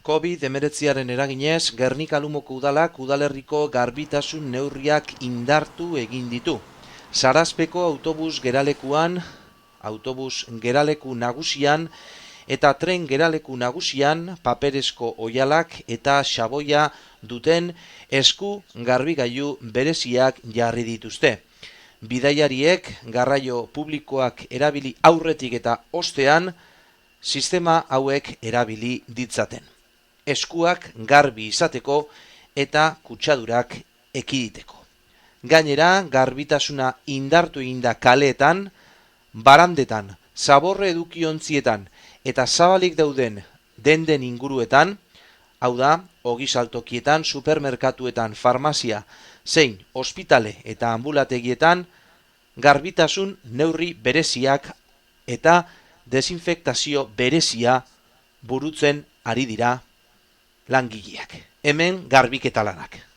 COVID-19 eraginez, Gernika-Lumoko udalak udalerriko garbitasun neurriak indartu egin ditu. Sarazpeko autobus geraleku nagusian eta tren geraleku nagusian paperezko oihalak eta xaboia duten esku garbigailu bereziak jarri dituzte. Bidaiariek garraio publikoak erabili aurretik eta ostean sistema hauek erabili ditzaten. Eskuak garbi izateko eta kutsadurak ekiditeko. Gainera, garbitasuna indartu eginda kaleetan, barandetan, zaborre edukiontzietan eta zabalik dauden denden inguruetan, hau da, ogisaltokietan, supermerkatuetan, farmazia, zein ospitale eta ambulategietan, garbitasun neurri bereziak eta desinfektazio berezia burutzen ari dira langileak. Hemen garbiketa lanak.